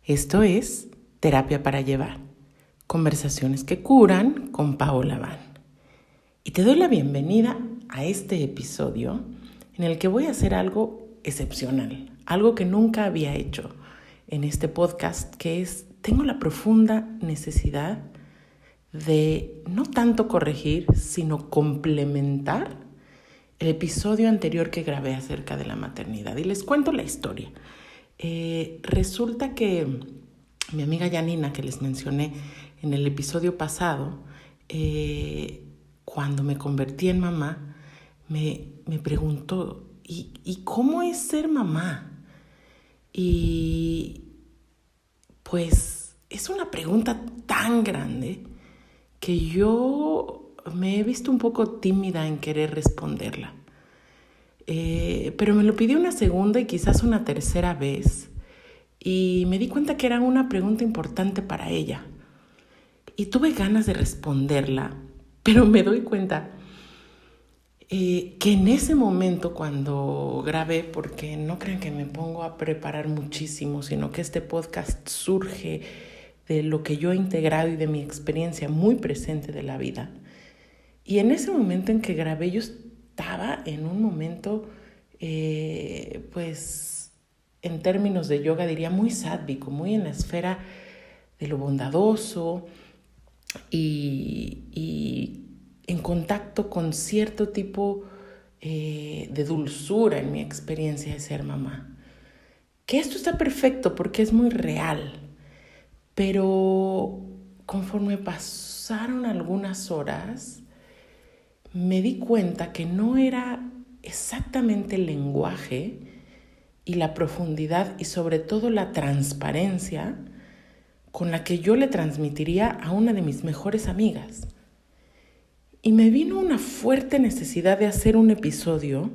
Esto es Terapia para Llevar, conversaciones que curan con Paola Van. Y te doy la bienvenida a este episodio en el que voy a hacer algo excepcional, algo que nunca había hecho en este podcast, que es, tengo la profunda necesidad de no tanto corregir, sino complementar el episodio anterior que grabé acerca de la maternidad. Y les cuento la historia. Resulta que mi amiga Janina, que les mencioné en el episodio pasado, cuando me convertí en mamá, me preguntó, ¿y cómo es ser mamá? Y pues es una pregunta tan grande que yo me he visto un poco tímida en querer responderla. Pero me lo pidió una segunda y quizás una tercera vez y me di cuenta que era una pregunta importante para ella. Y tuve ganas de responderla, pero me doy cuenta que en ese momento cuando grabé, porque no crean que me pongo a preparar muchísimo, sino que este podcast surge de lo que yo he integrado y de mi experiencia muy presente de la vida. Y en ese momento en que grabé, yo estaba en un momento, pues en términos de yoga diría muy sádvico, muy en la esfera de lo bondadoso y en contacto con cierto tipo de dulzura en mi experiencia de ser mamá. Que esto está perfecto porque es muy real, pero conforme pasaron algunas horas, me di cuenta que no era exactamente el lenguaje y la profundidad y sobre todo la transparencia con la que yo le transmitiría a una de mis mejores amigas. Y me vino una fuerte necesidad de hacer un episodio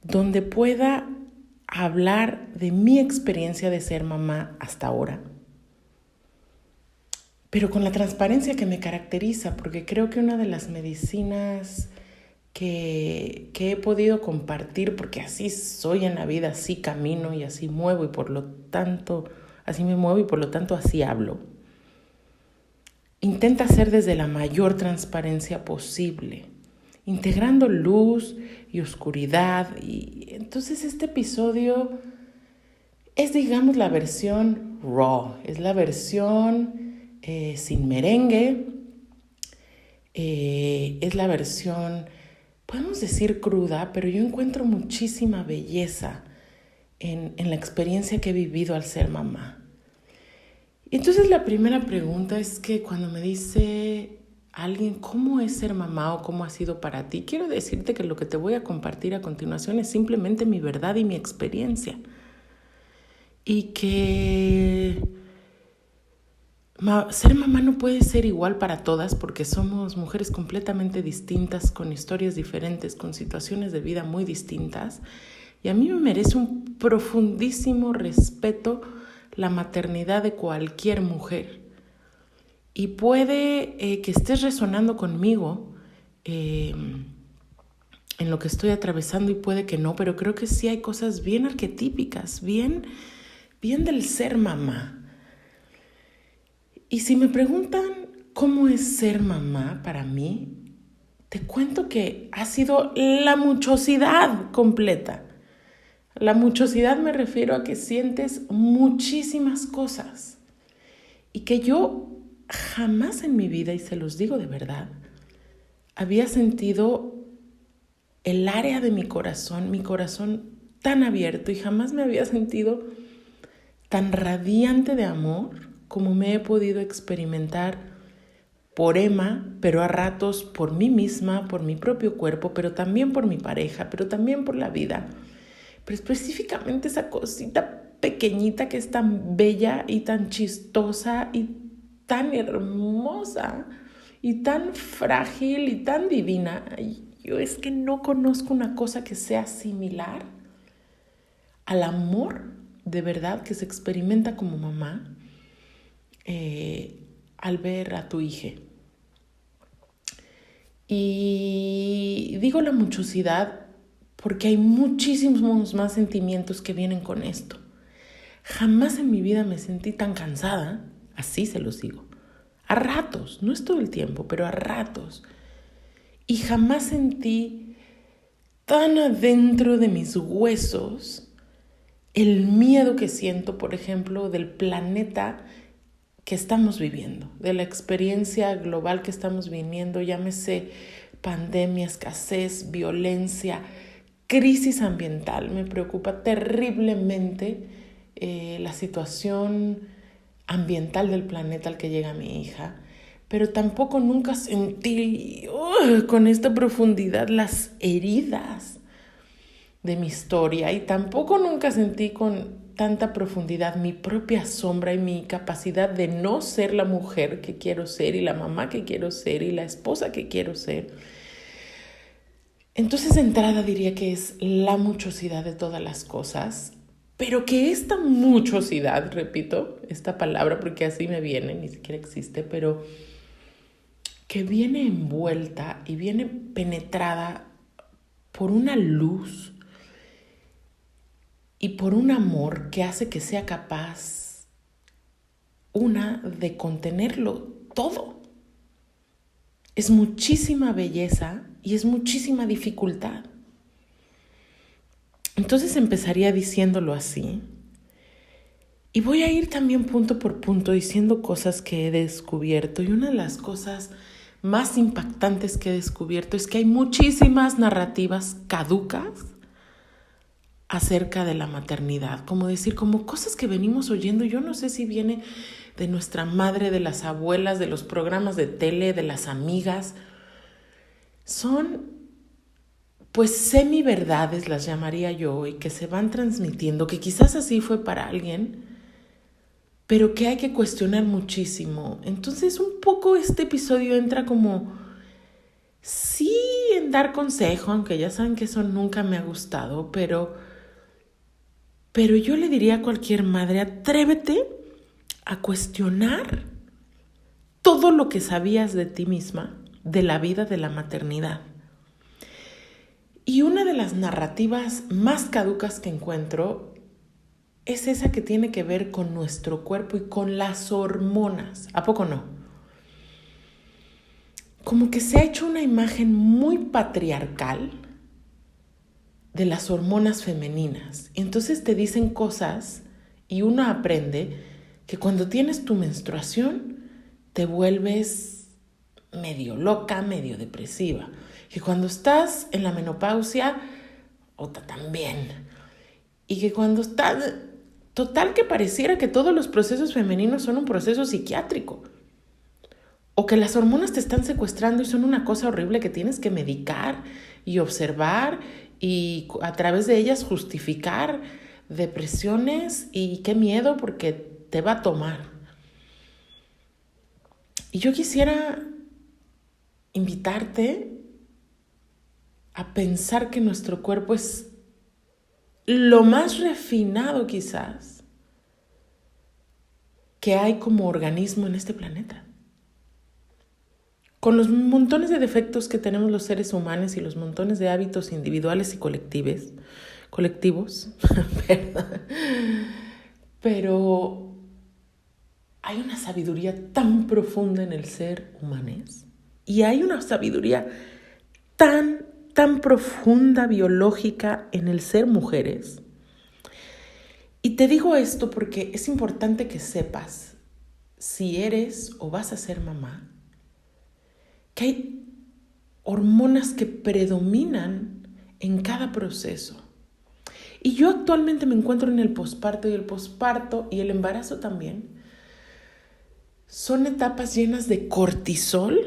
donde pueda hablar de mi experiencia de ser mamá hasta ahora, pero con la transparencia que me caracteriza, porque creo que una de las medicinas que he podido compartir, porque así soy en la vida, así camino y así muevo y por lo tanto, así me muevo y por lo tanto así hablo. Intenta ser desde la mayor transparencia posible, integrando luz y oscuridad. Y entonces este episodio es, digamos, la versión raw, es la versión sin merengue, es la versión, podemos decir cruda, pero yo encuentro muchísima belleza en la experiencia que he vivido al ser mamá. Y entonces la primera pregunta es que cuando me dice alguien cómo es ser mamá o cómo ha sido para ti, quiero decirte que lo que te voy a compartir a continuación es simplemente mi verdad y mi experiencia. Y que ser mamá no puede ser igual para todas porque somos mujeres completamente distintas, con historias diferentes, con situaciones de vida muy distintas. Y a mí me merece un profundísimo respeto la maternidad de cualquier mujer. Y puede que estés resonando conmigo en lo que estoy atravesando y puede que no, pero creo que sí hay cosas bien arquetípicas, bien del ser mamá. Y si me preguntan cómo es ser mamá para mí, te cuento que ha sido la muchosidad completa. La muchosidad me refiero a que sientes muchísimas cosas y que yo jamás en mi vida, y se los digo de verdad, había sentido el área de mi corazón tan abierto y jamás me había sentido tan radiante de amor como me he podido experimentar por Emma, pero a ratos por mí misma, por mi propio cuerpo, pero también por mi pareja, pero también por la vida. Pero específicamente esa cosita pequeñita que es tan bella y tan chistosa y tan hermosa y tan frágil y tan divina. Yo es que no conozco una cosa que sea similar al amor de verdad que se experimenta como mamá al ver a tu hija. Y digo la muchosidad porque hay muchísimos más sentimientos que vienen con esto. Jamás en mi vida me sentí tan cansada, así se los digo. A ratos, no es todo el tiempo, pero a ratos. Y jamás sentí tan adentro de mis huesos el miedo que siento, por ejemplo, del planeta que estamos viviendo, de la experiencia global que estamos viviendo, llámese pandemia, escasez, violencia, crisis ambiental. Me preocupa terriblemente la situación ambiental del planeta al que llega mi hija, pero tampoco nunca sentí con esta profundidad las heridas de mi historia, y tampoco nunca sentí con tanta profundidad mi propia sombra y mi capacidad de no ser la mujer que quiero ser y la mamá que quiero ser y la esposa que quiero ser. Entonces, de entrada diría que es la muchosidad de todas las cosas, pero que esta muchosidad, repito esta palabra porque así me viene, ni siquiera existe, pero que viene envuelta y viene penetrada por una luz y por un amor que hace que sea capaz de contenerlo todo. Es muchísima belleza y es muchísima dificultad. Entonces empezaría diciéndolo así. Y voy a ir también punto por punto diciendo cosas que he descubierto. Y una de las cosas más impactantes que he descubierto es que hay muchísimas narrativas caducas acerca de la maternidad, como cosas que venimos oyendo. Yo no sé si viene de nuestra madre, de las abuelas, de los programas de tele, de las amigas. Son pues semi-verdades, las llamaría yo, y que se van transmitiendo, que quizás así fue para alguien, pero que hay que cuestionar muchísimo. Entonces un poco este episodio entra como, sí, en dar consejo, aunque ya saben que eso nunca me ha gustado, pero yo le diría a cualquier madre, atrévete a cuestionar todo lo que sabías de ti misma, de la vida, de la maternidad. Y una de las narrativas más caducas que encuentro es esa que tiene que ver con nuestro cuerpo y con las hormonas. ¿A poco no? Como que se ha hecho una imagen muy patriarcal de las hormonas femeninas. Entonces te dicen cosas y uno aprende que cuando tienes tu menstruación te vuelves medio loca, medio depresiva. Que cuando estás en la menopausia, también. Y que cuando estás... Total que pareciera que todos los procesos femeninos son un proceso psiquiátrico. O que las hormonas te están secuestrando y son una cosa horrible que tienes que medicar y observar y a través de ellas justificar depresiones y qué miedo porque te va a tomar. Y yo quisiera invitarte a pensar que nuestro cuerpo es lo más refinado quizás que hay como organismo en este planeta. Con los montones de defectos que tenemos los seres humanos y los montones de hábitos individuales y colectivos, pero hay una sabiduría tan profunda en el ser humano y hay una sabiduría tan profunda biológica en el ser mujeres. Y te digo esto porque es importante que sepas, si eres o vas a ser mamá, que hay hormonas que predominan en cada proceso. Y yo actualmente me encuentro en el posparto, y el posparto y el embarazo también son etapas llenas de cortisol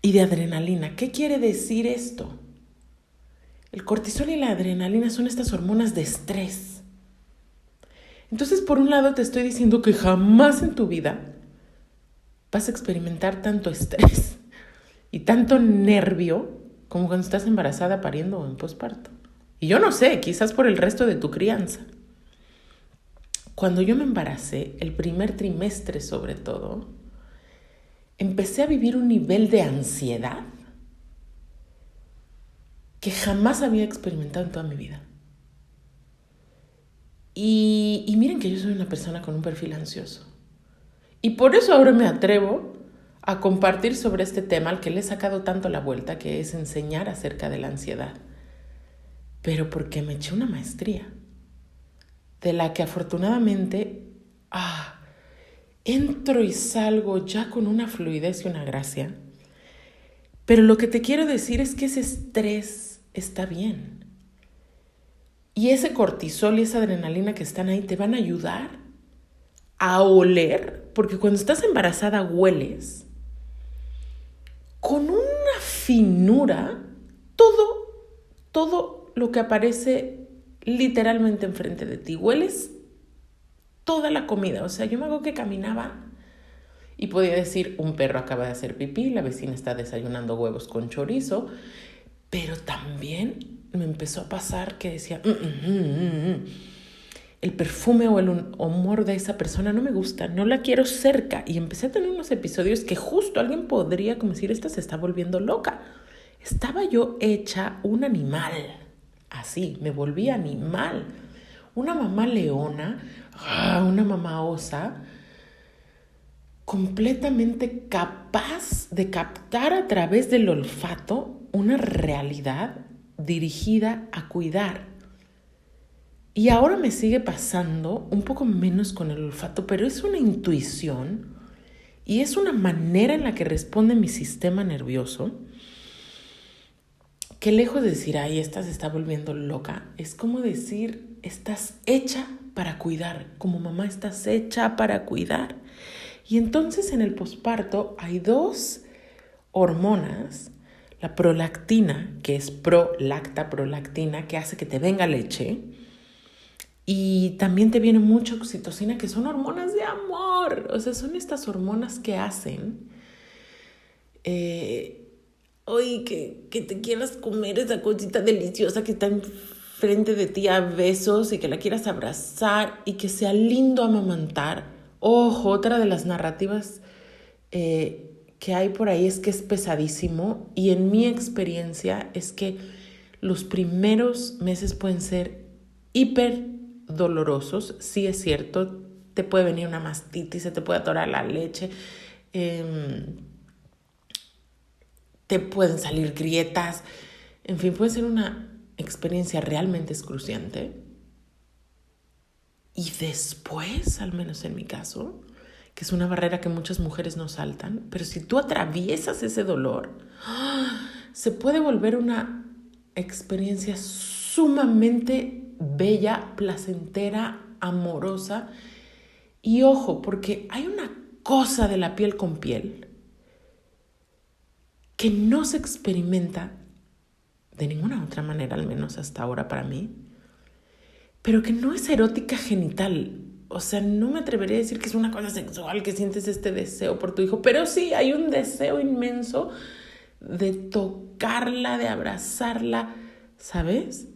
y de adrenalina. ¿Qué quiere decir esto? El cortisol y la adrenalina son estas hormonas de estrés. Entonces, por un lado te estoy diciendo que jamás en tu vida vas a experimentar tanto estrés y tanto nervio como cuando estás embarazada, pariendo o en posparto. Y yo no sé, quizás por el resto de tu crianza. Cuando yo me embaracé, el primer trimestre sobre todo, empecé a vivir un nivel de ansiedad que jamás había experimentado en toda mi vida. Y miren que yo soy una persona con un perfil ansioso. Y por eso ahora me atrevo a compartir sobre este tema al que le he sacado tanto la vuelta, que es enseñar acerca de la ansiedad. Pero porque me eché una maestría, de la que afortunadamente entro y salgo ya con una fluidez y una gracia. Pero lo que te quiero decir es que ese estrés está bien. Y ese cortisol y esa adrenalina que están ahí te van a ayudar a oler, porque cuando estás embarazada hueles con una finura todo lo que aparece literalmente enfrente de ti. Hueles toda la comida. O sea, yo me hago que caminaba y podía decir, un perro acaba de hacer pipí, la vecina está desayunando huevos con chorizo, pero también me empezó a pasar que decía, el perfume o el humor de esa persona no me gusta, no la quiero cerca. Y empecé a tener unos episodios que justo alguien podría como decir, esta se está volviendo loca. Estaba yo hecha un animal, así, me volví animal. Una mamá leona, una mamá osa, completamente capaz de captar a través del olfato una realidad dirigida a cuidar. Y ahora me sigue pasando un poco menos con el olfato, pero es una intuición y es una manera en la que responde mi sistema nervioso que lejos de decir, ay, esta se está volviendo loca, es como decir, estás hecha para cuidar, como mamá estás hecha para cuidar. Y entonces en el posparto hay dos hormonas, la prolactina, que es prolactina, que hace que te venga leche, y también te viene mucha oxitocina, que son hormonas de amor. O sea, son estas hormonas que hacen que te quieras comer esa cosita deliciosa que está enfrente de ti a besos y que la quieras abrazar y que sea lindo amamantar. Ojo, otra de las narrativas que hay por ahí es que es pesadísimo, y en mi experiencia es que los primeros meses pueden ser hiper dolorosos. Sí, es cierto, te puede venir una mastitis, se te puede atorar la leche, te pueden salir grietas, en fin, puede ser una experiencia realmente excruciante. Y después, al menos en mi caso, que es una barrera que muchas mujeres no saltan, pero si tú atraviesas ese dolor, se puede volver una experiencia sumamente bella, placentera, amorosa. Y ojo, porque hay una cosa de la piel con piel que no se experimenta de ninguna otra manera, al menos hasta ahora para mí, pero que no es erótica genital. O sea, no me atrevería a decir que es una cosa sexual, que sientes este deseo por tu hijo, pero sí hay un deseo inmenso de tocarla, de abrazarla, ¿sabes?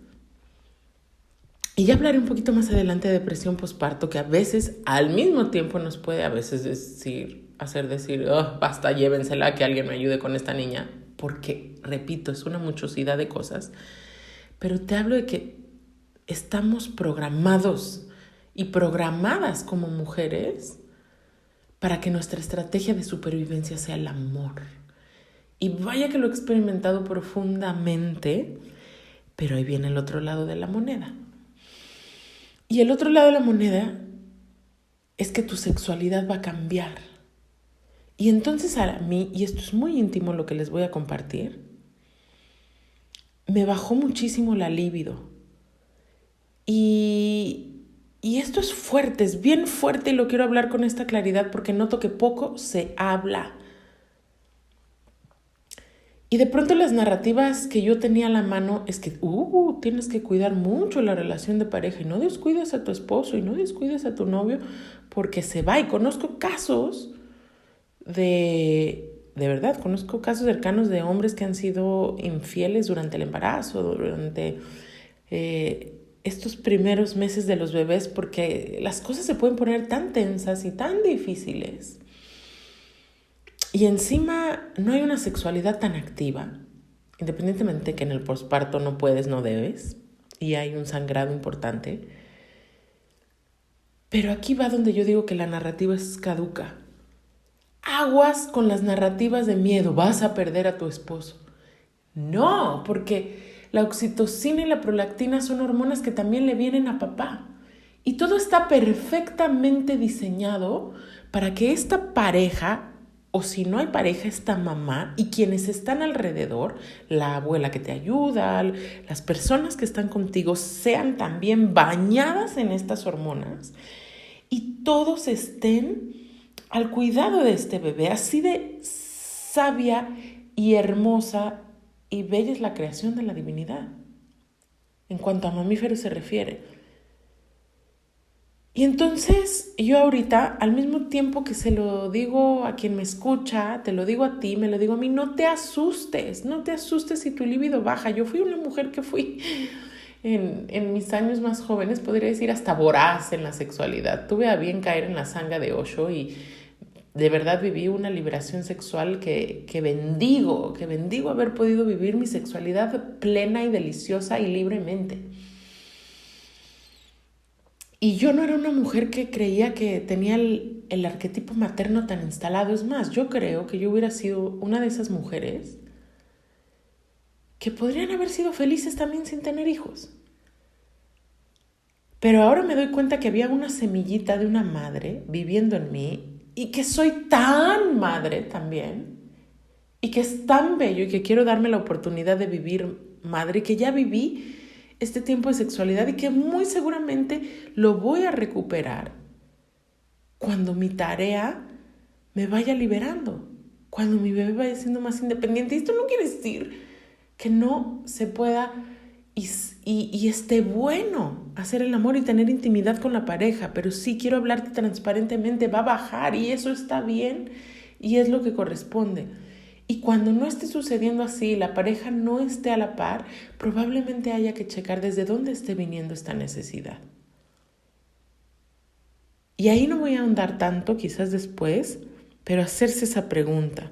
Y ya hablaré un poquito más adelante de depresión postparto, que a veces al mismo tiempo nos puede hacer decir, oh, basta, llévensela, que alguien me ayude con esta niña, porque, repito, es una muchosidad de cosas. Pero te hablo de que estamos programados y programadas como mujeres para que nuestra estrategia de supervivencia sea el amor. Y vaya que lo he experimentado profundamente, pero ahí viene el otro lado de la moneda. Y el otro lado de la moneda es que tu sexualidad va a cambiar. Y entonces a mí, y esto es muy íntimo lo que les voy a compartir, me bajó muchísimo la libido. Y esto es fuerte, es bien fuerte, y lo quiero hablar con esta claridad porque noto que poco se habla. Y de pronto las narrativas que yo tenía a la mano es que tienes que cuidar mucho la relación de pareja y no descuides a tu esposo y no descuides a tu novio porque se va. Y conozco casos de verdad, conozco casos cercanos de hombres que han sido infieles durante el embarazo, durante estos primeros meses de los bebés, porque las cosas se pueden poner tan tensas y tan difíciles. Y encima no hay una sexualidad tan activa, independientemente que en el posparto no puedes, no debes, y hay un sangrado importante. Pero aquí va donde yo digo que la narrativa es caduca. Aguas con las narrativas de miedo, vas a perder a tu esposo. No, porque la oxitocina y la prolactina son hormonas que también le vienen a papá. Y todo está perfectamente diseñado para que esta pareja, o si no hay pareja, esta mamá y quienes están alrededor, la abuela que te ayuda, las personas que están contigo, sean también bañadas en estas hormonas y todos estén al cuidado de este bebé. Así de sabia y hermosa y bella es la creación de la divinidad, en cuanto a mamíferos se refiere. Y entonces yo ahorita, al mismo tiempo que se lo digo a quien me escucha, te lo digo a ti, me lo digo a mí, no te asustes si tu libido baja. Yo fui una mujer que fui en mis años más jóvenes, podría decir hasta voraz en la sexualidad. Tuve a bien caer en la sanga de Osho y de verdad viví una liberación sexual que bendigo haber podido vivir mi sexualidad plena y deliciosa y libremente. Y yo no era una mujer que creía que tenía el arquetipo materno tan instalado. Es más, yo creo que yo hubiera sido una de esas mujeres que podrían haber sido felices también sin tener hijos. Pero ahora me doy cuenta que había una semillita de una madre viviendo en mí y que soy tan madre también y que es tan bello y que quiero darme la oportunidad de vivir madre y que ya viví este tiempo de sexualidad y que muy seguramente lo voy a recuperar cuando mi tarea me vaya liberando, cuando mi bebé vaya siendo más independiente. Y esto no quiere decir que no se pueda y esté bueno hacer el amor y tener intimidad con la pareja, pero sí quiero hablarte transparentemente, va a bajar y eso está bien y es lo que corresponde. Y cuando no esté sucediendo así, la pareja no esté a la par, probablemente haya que checar desde dónde esté viniendo esta necesidad. Y ahí no voy a ahondar tanto, quizás después, pero hacerse esa pregunta.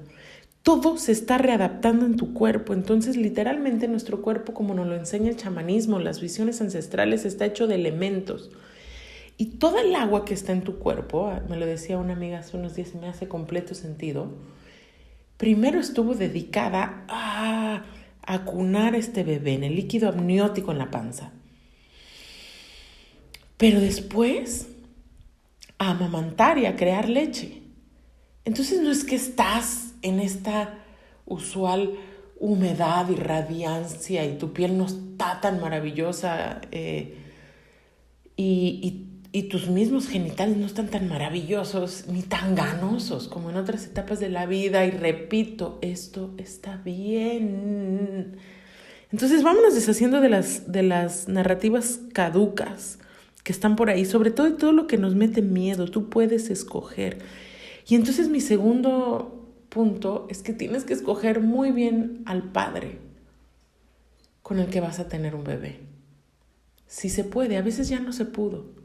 Todo se está readaptando en tu cuerpo, entonces literalmente nuestro cuerpo, como nos lo enseña el chamanismo, las visiones ancestrales, está hecho de elementos. Y toda el agua que está en tu cuerpo, me lo decía una amiga hace unos días y me hace completo sentido, primero estuvo dedicada a acunar a este bebé en el líquido amniótico en la panza. Pero después a amamantar y a crear leche. Entonces no es que estás en esta usual humedad y radiancia y tu piel no está tan maravillosa y tus mismos genitales no están tan maravillosos ni tan ganosos como en otras etapas de la vida. Y repito, esto está bien. Entonces vámonos deshaciendo de las narrativas caducas que están por ahí, sobre todo lo que nos mete miedo. Tú puedes escoger. Y entonces mi segundo punto es que tienes que escoger muy bien al padre con el que vas a tener un bebé. Si se puede, a veces ya no se pudo.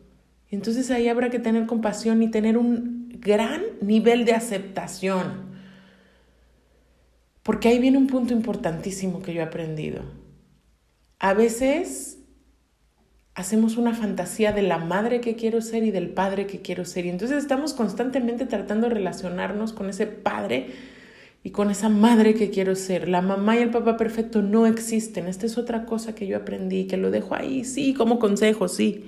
Entonces ahí habrá que tener compasión y tener un gran nivel de aceptación. Porque ahí viene un punto importantísimo que yo he aprendido. A veces hacemos una fantasía de la madre que quiero ser y del padre que quiero ser. Y entonces estamos constantemente tratando de relacionarnos con ese padre y con esa madre que quiero ser. La mamá y el papá perfecto no existen. Esta es otra cosa que yo aprendí, que lo dejo ahí, sí, como consejo, sí.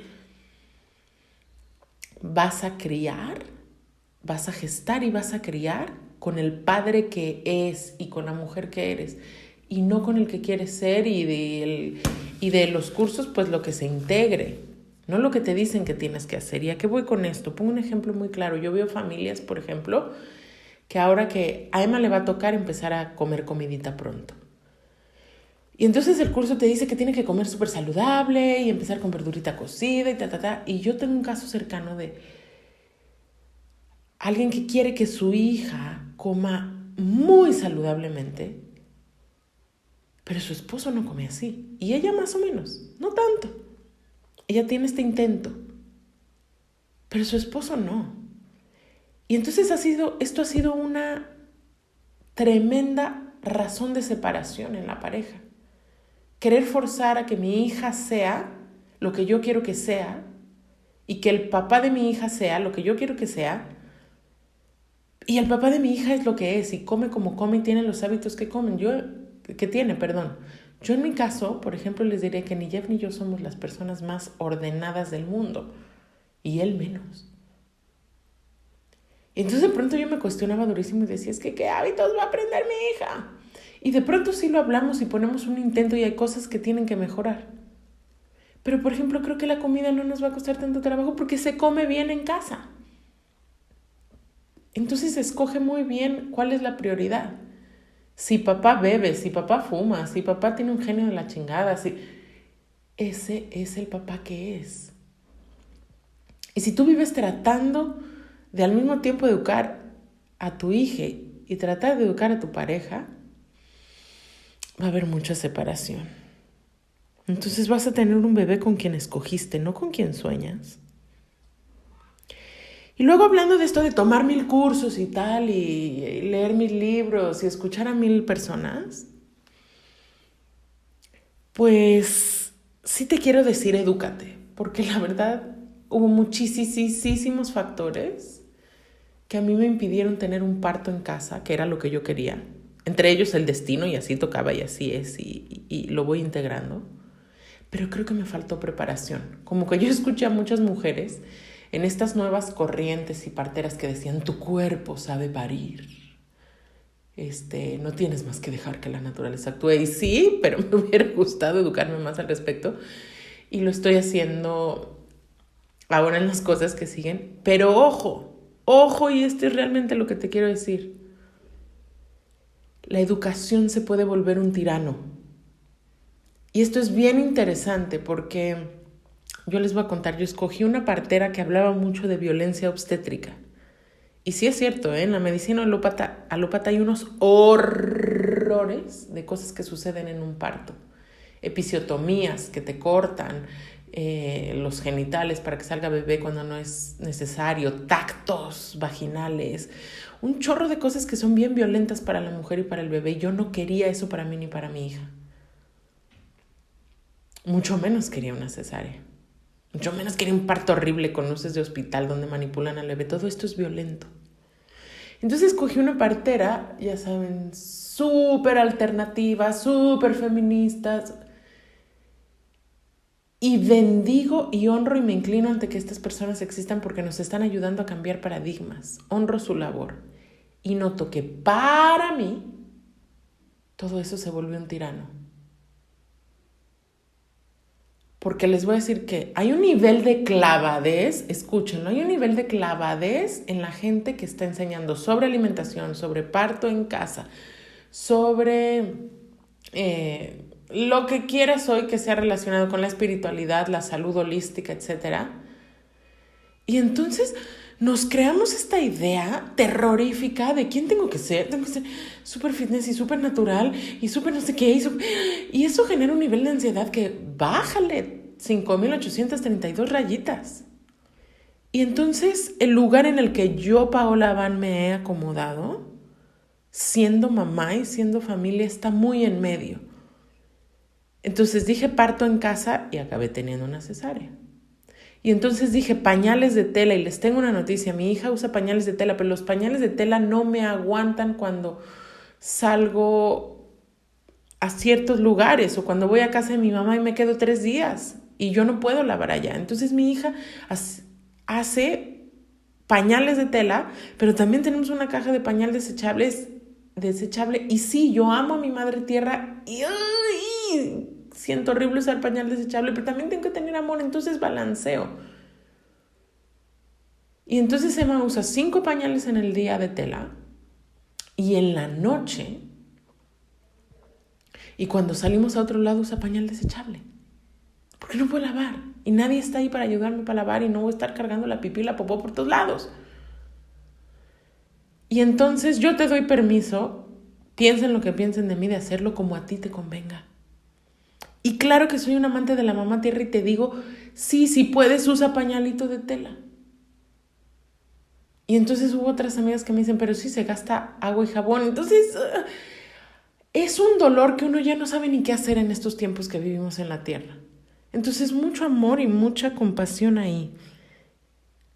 Vas a criar, vas a gestar y vas a criar con el padre que es y con la mujer que eres, y no con el que quieres ser y de los cursos, pues lo que se integre, no lo que te dicen que tienes que hacer. ¿Y a qué voy con esto? Pongo un ejemplo muy claro. Yo veo familias, por ejemplo, que ahora que a Emma le va a tocar empezar a comer comidita pronto. Y entonces el curso te dice que tiene que comer súper saludable y empezar con verdurita cocida y Y yo tengo un caso cercano de alguien que quiere que su hija coma muy saludablemente, pero su esposo no come así. Y ella más o menos, no tanto. Ella tiene este intento, pero su esposo no. Y entonces esto ha sido una tremenda razón de separación en la pareja. Querer forzar a que mi hija sea lo que yo quiero que sea y que el papá de mi hija sea lo que yo quiero que sea, y el papá de mi hija es lo que es, y come como come y tiene los hábitos que tiene. Yo en mi caso, por ejemplo, les diré que ni Jeff ni yo somos las personas más ordenadas del mundo, y él menos. Y entonces de pronto yo me cuestionaba durísimo y decía, es que ¿qué hábitos va a aprender mi hija? Y de pronto sí lo hablamos y ponemos un intento y hay cosas que tienen que mejorar. Pero por ejemplo, creo que la comida no nos va a costar tanto trabajo porque se come bien en casa. Entonces escoge muy bien cuál es la prioridad. Si papá bebe, si papá fuma, si papá tiene un genio de la chingada, ese es el papá que es. Y si tú vives tratando de al mismo tiempo educar a tu hija y tratar de educar a tu pareja, va a haber mucha separación. Entonces vas a tener un bebé con quien escogiste, no con quien sueñas. Y luego hablando de esto de tomar 1000 cursos y tal, y leer 1000 libros y escuchar a 1000 personas, pues sí te quiero decir, edúcate, porque la verdad hubo muchísimos factores que a mí me impidieron tener un parto en casa, que era lo que yo quería. Entre ellos el destino, y así tocaba y así es, y lo voy integrando. Pero creo que me faltó preparación. Como que yo escuché a muchas mujeres en estas nuevas corrientes y parteras que decían, tu cuerpo sabe parir. No tienes más que dejar que la naturaleza actúe. Y sí, pero me hubiera gustado educarme más al respecto. Y lo estoy haciendo ahora en las cosas que siguen. Pero ojo, y esto es realmente lo que te quiero decir. La educación se puede volver un tirano. Y esto es bien interesante porque yo les voy a contar, yo escogí una partera que hablaba mucho de violencia obstétrica. Y sí es cierto, en la medicina alópata hay unos horrores de cosas que suceden en un parto. Episiotomías que te cortan los genitales para que salga bebé cuando no es necesario, tactos vaginales, un chorro de cosas que son bien violentas para la mujer y para el bebé. Yo no quería eso para mí ni para mi hija. Mucho menos quería una cesárea. Mucho menos quería un parto horrible con luces de hospital donde manipulan al bebé. Todo esto es violento. Entonces escogí una partera, ya saben, súper alternativa, súper feminista. Y bendigo y honro y me inclino ante que estas personas existan porque nos están ayudando a cambiar paradigmas. Honro su labor. Y noto que para mí todo eso se volvió un tirano. Porque les voy a decir que hay un nivel de clavadez, escúchenlo, hay un nivel de clavadez en la gente que está enseñando sobre alimentación, sobre parto en casa, sobre lo que quieras hoy que sea relacionado con la espiritualidad, la salud holística, etc. Y entonces nos creamos esta idea terrorífica de quién tengo que ser súper fitness y súper natural y súper no sé qué. Y eso genera un nivel de ansiedad que bájale 5,832 rayitas. Y entonces el lugar en el que yo, Paola Abán, me he acomodado, siendo mamá y siendo familia, está muy en medio. Entonces dije parto en casa y acabé teniendo una cesárea. Y entonces dije pañales de tela y les tengo una noticia. Mi hija usa pañales de tela, pero los pañales de tela no me aguantan cuando salgo a ciertos lugares o cuando voy a casa de mi mamá y me quedo 3 días y yo no puedo lavar allá. Entonces mi hija hace pañales de tela, pero también tenemos una caja de pañal desechable. Y sí, yo amo a mi madre tierra y siento horrible usar pañal desechable, pero también tengo que tener amor, entonces balanceo. Y entonces Emma usa 5 pañales en el día de tela y en la noche, y cuando salimos a otro lado usa pañal desechable, porque no puedo lavar y nadie está ahí para ayudarme para lavar y no voy a estar cargando la pipí y la popó por todos lados. Y entonces yo te doy permiso, piensen lo que piensen de mí, de hacerlo como a ti te convenga. Y claro que soy un amante de la mamá tierra y te digo, sí, si puedes, usa pañalito de tela. Y entonces hubo otras amigas que me dicen, pero sí se gasta agua y jabón. Entonces, es un dolor que uno ya no sabe ni qué hacer en estos tiempos que vivimos en la tierra. Entonces, mucho amor y mucha compasión ahí.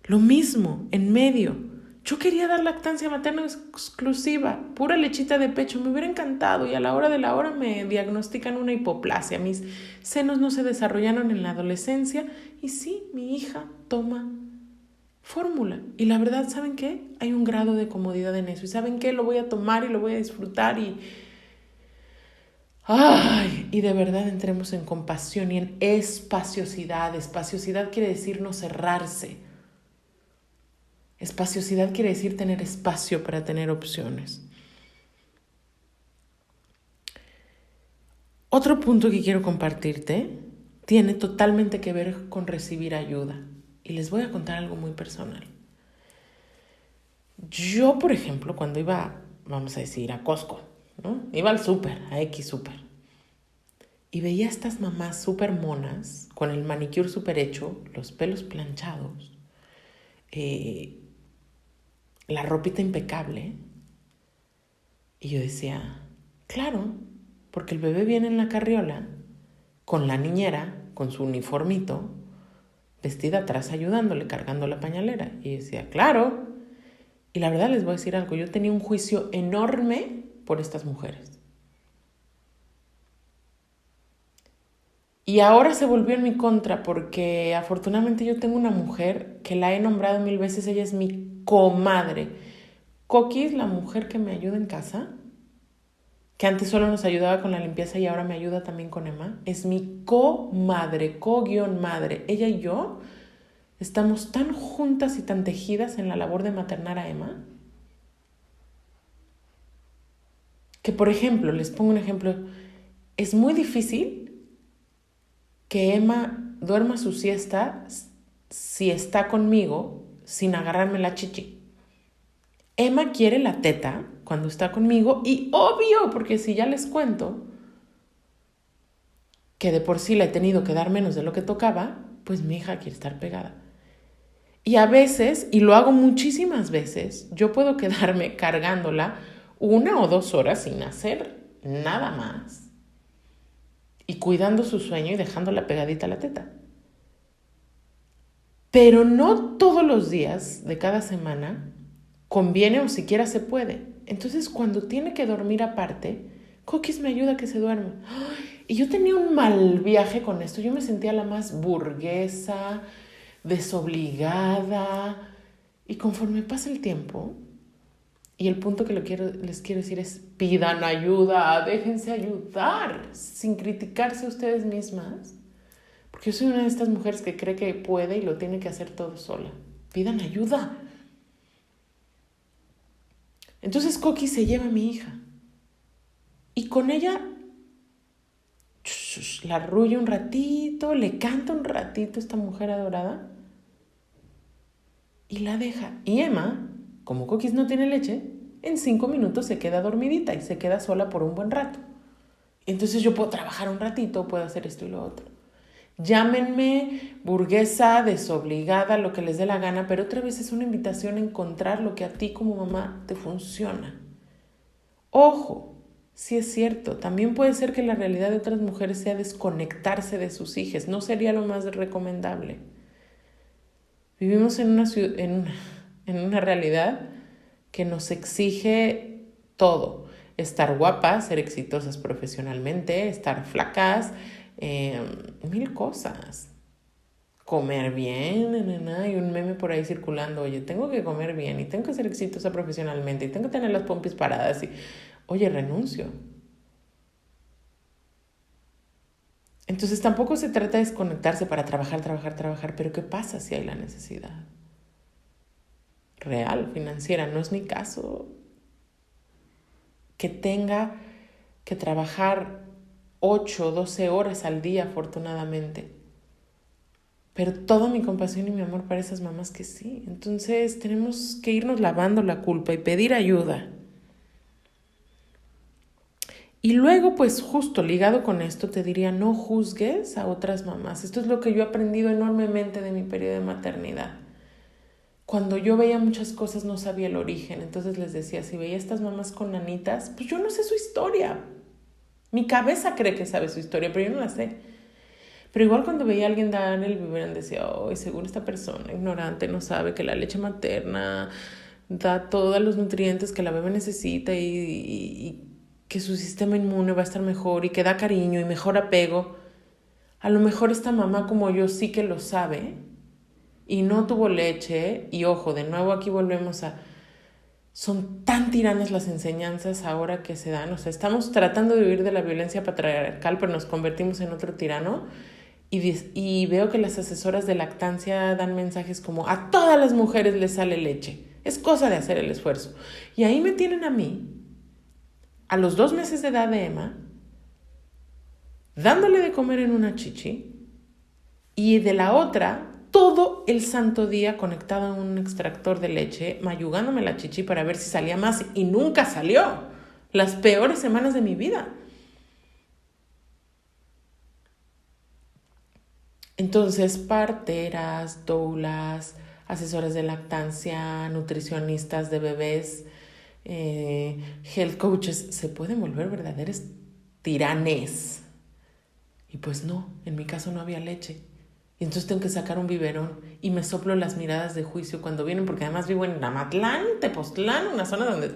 Lo mismo, en medio. Yo quería dar lactancia materna exclusiva, pura lechita de pecho, me hubiera encantado y a la hora de la hora me diagnostican una hipoplasia. Mis senos no se desarrollaron en la adolescencia y sí, mi hija toma fórmula. Y la verdad, ¿saben qué? Hay un grado de comodidad en eso. ¿Y saben qué? Lo voy a tomar y lo voy a disfrutar y... ¡ay! Y de verdad entremos en compasión y en espaciosidad. Espaciosidad quiere decir no cerrarse. Espaciosidad quiere decir tener espacio para tener opciones. Otro punto que quiero compartirte tiene totalmente que ver con recibir ayuda. Y les voy a contar algo muy personal. Yo, por ejemplo, cuando iba, vamos a decir, a Costco, ¿no? Iba al súper, a X súper. Y veía a estas mamás súper monas, con el manicure súper hecho, los pelos planchados, la ropita impecable. Y yo decía, claro, porque el bebé viene en la carriola, con la niñera, con su uniformito, vestida atrás ayudándole, cargando la pañalera. Y decía, claro. Y la verdad les voy a decir algo, yo tenía un juicio enorme por estas mujeres. Y ahora se volvió en mi contra porque afortunadamente yo tengo una mujer que la he nombrado 1000 veces, ella es mi comadre. Coqui es la mujer que me ayuda en casa, que antes solo nos ayudaba con la limpieza y ahora me ayuda también con Emma. Es mi comadre, co-madre. Ella y yo estamos tan juntas y tan tejidas en la labor de maternar a Emma, que por ejemplo, les pongo un ejemplo, es muy difícil que Emma duerma su siesta si está conmigo sin agarrarme la chichi. Emma quiere la teta cuando está conmigo y obvio, porque si ya les cuento que de por sí la he tenido que dar menos de lo que tocaba, pues mi hija quiere estar pegada. Y a veces, y lo hago muchísimas veces, yo puedo quedarme cargándola 1 o 2 horas sin hacer nada más y cuidando su sueño y dejándola pegadita a la teta. Pero no todos los días de cada semana conviene o siquiera se puede. Entonces, cuando tiene que dormir aparte, Cookies me ayuda a que se duerma. Y yo tenía un mal viaje con esto. Yo me sentía la más burguesa, desobligada. Y conforme pasa el tiempo, y el punto que les quiero decir es, pidan ayuda, déjense ayudar, sin criticarse a ustedes mismas. Porque yo soy una de estas mujeres que cree que puede y lo tiene que hacer todo sola. Pidan ayuda. Entonces Coqui se lleva a mi hija. Y con ella la arrulla un ratito, le canta un ratito esta mujer adorada. Y la deja. Y Emma, como Coquis no tiene leche, en 5 minutos se queda dormidita y se queda sola por un buen rato. Entonces yo puedo trabajar un ratito, puedo hacer esto y lo otro. Llámenme burguesa, desobligada, lo que les dé la gana, pero otra vez es una invitación a encontrar lo que a ti como mamá te funciona. Ojo, sí es cierto, también puede ser que la realidad de otras mujeres sea desconectarse de sus hijas, no sería lo más recomendable. Vivimos en una realidad que nos exige todo. Estar guapas, ser exitosas profesionalmente, estar flacas, 1000 cosas. Comer bien, y un meme por ahí circulando, oye, tengo que comer bien y tengo que ser exitosa profesionalmente y tengo que tener las pompis paradas y, oye, renuncio. Entonces tampoco se trata de desconectarse para trabajar, pero ¿qué pasa si hay la necesidad real, financiera? No es mi caso que tenga que trabajar 8 o 12 horas al día, afortunadamente. Pero toda mi compasión y mi amor para esas mamás que sí. Entonces tenemos que irnos lavando la culpa y pedir ayuda. Y luego, pues justo ligado con esto, te diría, no juzgues a otras mamás. Esto es lo que yo he aprendido enormemente de mi periodo de maternidad. Cuando yo veía muchas cosas no sabía el origen. Entonces les decía, si veía a estas mamás con nanitas, pues yo no sé su historia. Mi cabeza cree que sabe su historia, pero yo no la sé. Pero igual cuando veía a alguien dar el biberón decía, oh, seguro esta persona ignorante no sabe que la leche materna da todos los nutrientes que la bebé necesita y que su sistema inmune va a estar mejor y que da cariño y mejor apego. A lo mejor esta mamá como yo sí que lo sabe y no tuvo leche. Y ojo, de nuevo aquí volvemos a... Son tan tiranas las enseñanzas ahora que se dan. O sea, estamos tratando de huir de la violencia patriarcal, pero nos convertimos en otro tirano. Y veo que las asesoras de lactancia dan mensajes como a todas las mujeres les sale leche. Es cosa de hacer el esfuerzo. Y ahí me tienen a mí, a los 2 meses de edad de Emma, dándole de comer en una chichi y de la otra todo el santo día conectado a un extractor de leche, mayugándome la chichi para ver si salía más y nunca salió. Las peores semanas de mi vida. Entonces, parteras, doulas, asesoras de lactancia, nutricionistas de bebés, health coaches, se pueden volver verdaderos tiranes. Y pues no, en mi caso no había leche. Y entonces tengo que sacar un biberón y me soplo las miradas de juicio cuando vienen, porque además vivo en Amatlán, Tepoztlán, una zona donde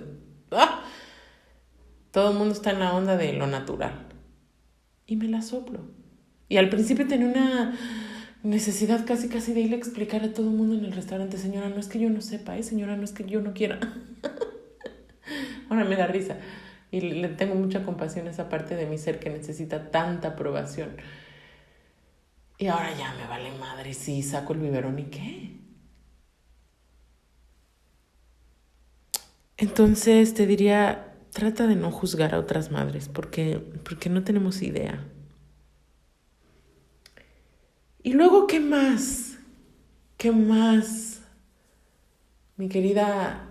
todo el mundo está en la onda de lo natural. Y me la soplo. Y al principio tenía una necesidad casi de irle a explicar a todo el mundo en el restaurante, señora, no es que yo no sepa, señora, no es que yo no quiera. Ahora me da risa. Y le tengo mucha compasión a esa parte de mi ser que necesita tanta aprobación. Y ahora ya me vale madre, sí, saco el biberón y qué. Entonces te diría, trata de no juzgar a otras madres porque no tenemos idea. Y luego, ¿qué más? ¿Qué más? Mi querida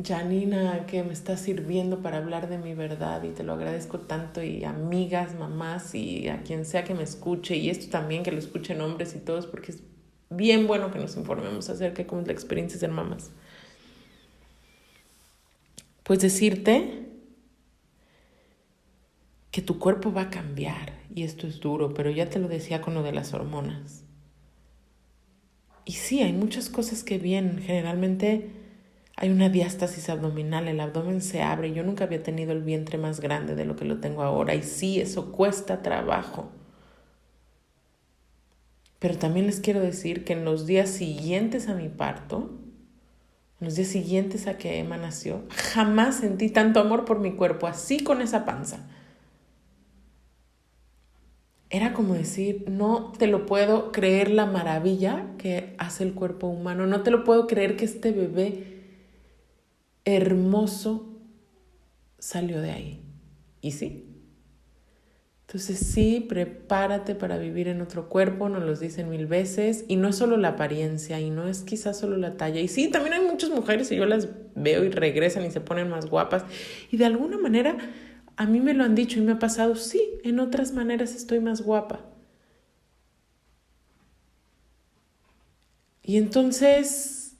Janina, que me está sirviendo para hablar de mi verdad y te lo agradezco tanto, y amigas, mamás y a quien sea que me escuche, y esto también que lo escuchen hombres y todos, porque es bien bueno que nos informemos acerca de cómo es la experiencia de ser mamás. Pues decirte que tu cuerpo va a cambiar, y esto es duro, pero ya te lo decía con lo de las hormonas. Y sí, hay muchas cosas que vienen. Generalmente hay una diástasis abdominal, el abdomen se abre. Yo nunca había tenido el vientre más grande de lo que lo tengo ahora. Y sí, eso cuesta trabajo. Pero también les quiero decir que en los días siguientes a mi parto, en los días siguientes a que Emma nació, jamás sentí tanto amor por mi cuerpo, así con esa panza. Era como decir, no te lo puedo creer la maravilla que hace el cuerpo humano. No te lo puedo creer que este bebé hermoso salió de ahí. Y sí. Entonces sí, prepárate para vivir en otro cuerpo, nos lo dicen 1000 veces. Y no es solo la apariencia, y no es quizás solo la talla. Y sí, también hay muchas mujeres y yo las veo y regresan y se ponen más guapas. Y de alguna manera a mí me lo han dicho y me ha pasado, sí, en otras maneras estoy más guapa. Y entonces,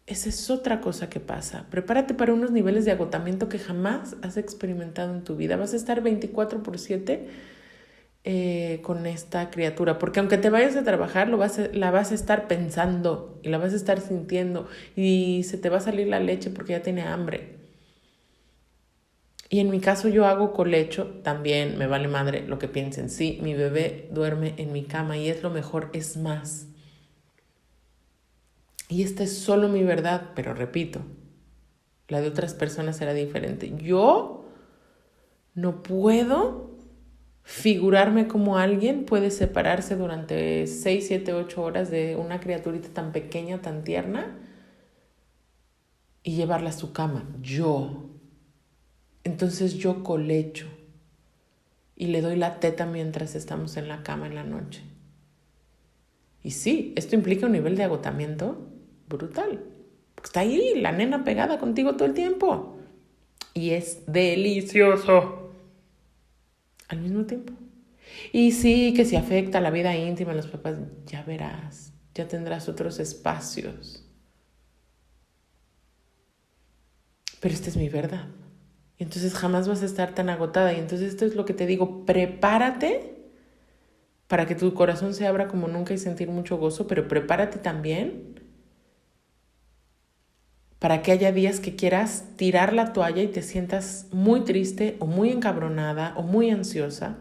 esa es otra cosa que pasa. Prepárate para unos niveles de agotamiento que jamás has experimentado en tu vida. Vas a estar 24/7 con esta criatura, porque aunque te vayas a trabajar, la vas a estar pensando y la vas a estar sintiendo, y se te va a salir la leche porque ya tiene hambre. Y en mi caso yo hago colecho, también me vale madre lo que piensen. Sí, mi bebé duerme en mi cama y es lo mejor, es más. Y esta es solo mi verdad, pero repito, la de otras personas será diferente. Yo no puedo figurarme como alguien puede separarse durante 6, 7, 8 horas de una criaturita tan pequeña, tan tierna, y llevarla a su cama. Entonces yo colecho y le doy la teta mientras estamos en la cama en la noche. Y sí, esto implica un nivel de agotamiento brutal. Porque está ahí la nena pegada contigo todo el tiempo. Y es delicioso al mismo tiempo. Y sí, que si afecta la vida íntima de los papás, ya verás, ya tendrás otros espacios. Pero esta es mi verdad. Y entonces jamás vas a estar tan agotada. Y entonces esto es lo que te digo, prepárate para que tu corazón se abra como nunca y sentir mucho gozo, pero prepárate también para que haya días que quieras tirar la toalla y te sientas muy triste o muy encabronada o muy ansiosa.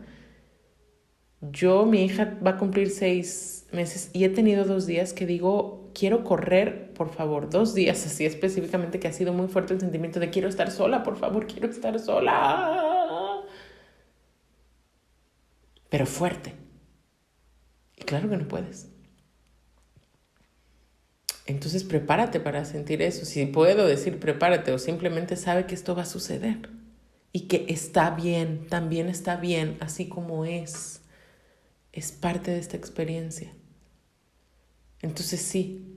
Mi hija va a cumplir 6 meses y he tenido 2 días que digo, quiero correr, por favor, 2 días así específicamente, que ha sido muy fuerte el sentimiento de quiero estar sola, por favor, quiero estar sola. Pero fuerte. Y claro que no puedes. Entonces prepárate para sentir eso. Si puedo decir prepárate o simplemente sabe que esto va a suceder y que está bien, también está bien, así como es parte de esta experiencia. Entonces sí,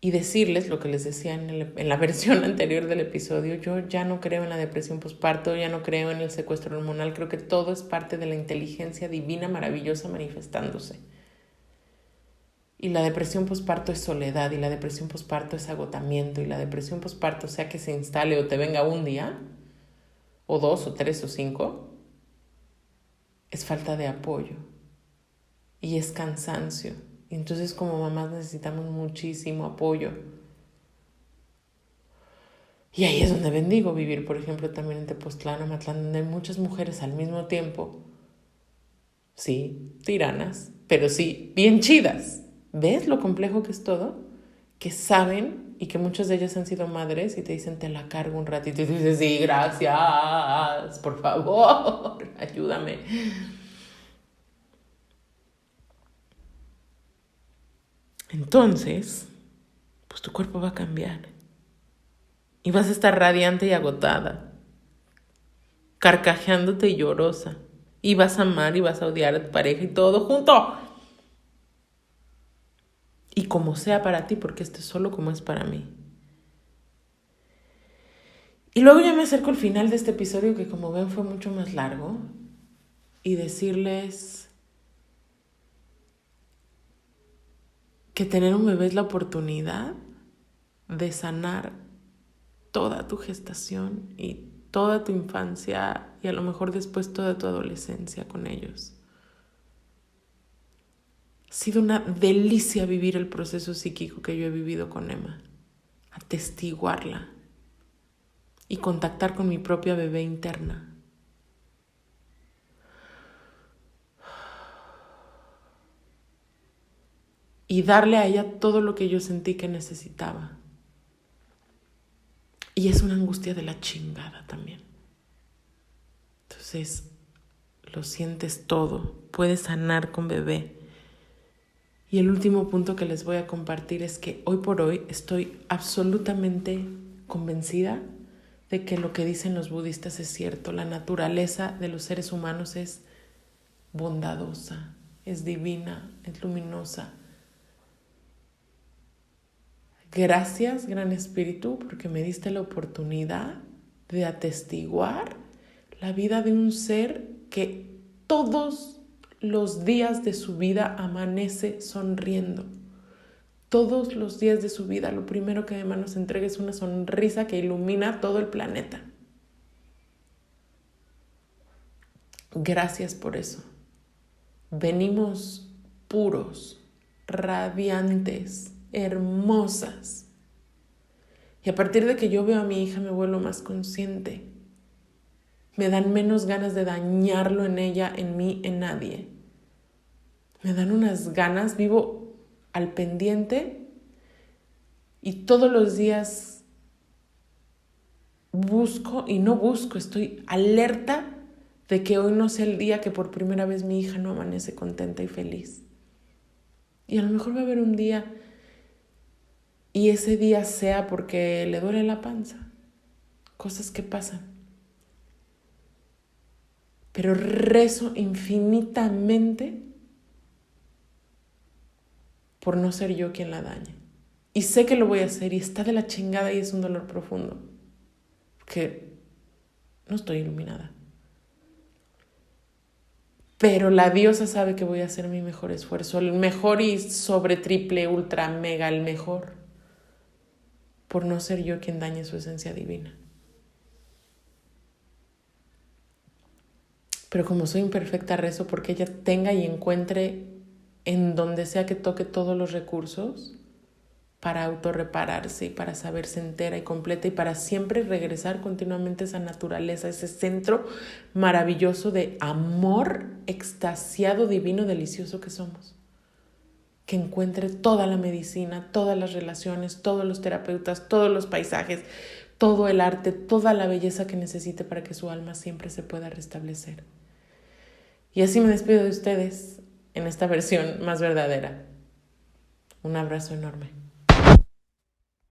y decirles lo que les decía en la versión anterior del episodio, yo ya no creo en la depresión postparto, ya no creo en el secuestro hormonal, creo que todo es parte de la inteligencia divina maravillosa manifestándose. Y la depresión postparto es soledad, y la depresión postparto es agotamiento, y la depresión postparto, sea que se instale o te venga un día, o 2, o 3, o 5, es falta de apoyo y es cansancio. Y entonces como mamás necesitamos muchísimo apoyo. Y ahí es donde bendigo vivir, por ejemplo, también en Tepoztlán, Amatlán, donde hay muchas mujeres al mismo tiempo. Sí, tiranas, pero sí, bien chidas. ¿Ves lo complejo que es todo? Que saben y que muchas de ellas han sido madres y te dicen, te la cargo un ratito. Y tú dices, sí, gracias, por favor, ayúdame. Entonces, pues tu cuerpo va a cambiar. Y vas a estar radiante y agotada, carcajeándote y llorosa. Y vas a amar y vas a odiar a tu pareja y todo junto. Y como sea para ti, porque esto es solo como es para mí. Y luego ya me acerco al final de este episodio, que como ven fue mucho más largo, y decirles que tener un bebé es la oportunidad de sanar toda tu gestación y toda tu infancia y a lo mejor después toda tu adolescencia con ellos. Ha sido una delicia vivir el proceso psíquico que yo he vivido con Emma, atestiguarla y contactar con mi propia bebé interna. Y darle a ella todo lo que yo sentí que necesitaba. Y es una angustia de la chingada también. Entonces, lo sientes todo, puedes sanar con bebé. Y el último punto que les voy a compartir es que hoy por hoy estoy absolutamente convencida de que lo que dicen los budistas es cierto. La naturaleza de los seres humanos es bondadosa, es divina, es luminosa. Gracias, Gran Espíritu, porque me diste la oportunidad de atestiguar la vida de un ser que todos los días de su vida amanece sonriendo. Todos los días de su vida, lo primero que Emma nos entrega es una sonrisa que ilumina todo el planeta. Gracias por eso. Venimos puros, radiantes, hermosas. Y a partir de que yo veo a mi hija me vuelvo más consciente. Me dan menos ganas de dañarlo en ella, en mí, en nadie. Me dan unas ganas, vivo al pendiente y todos los días busco y no busco, estoy alerta de que hoy no sea el día que por primera vez mi hija no amanece contenta y feliz. Y a lo mejor va a haber un día y ese día sea porque le duele la panza. Cosas que pasan. Pero rezo infinitamente por no ser yo quien la dañe. Y sé que lo voy a hacer y está de la chingada y es un dolor profundo. Porque no estoy iluminada. Pero la diosa sabe que voy a hacer mi mejor esfuerzo. El mejor y sobre triple, ultra, mega, el mejor. Por no ser yo quien dañe su esencia divina. Pero como soy imperfecta, rezo porque ella tenga y encuentre en donde sea que toque todos los recursos para autorrepararse y para saberse entera y completa y para siempre regresar continuamente a esa naturaleza, ese centro maravilloso de amor extasiado, divino, delicioso que somos. Que encuentre toda la medicina, todas las relaciones, todos los terapeutas, todos los paisajes, todo el arte, toda la belleza que necesite para que su alma siempre se pueda restablecer. Y así me despido de ustedes en esta versión más verdadera. Un abrazo enorme.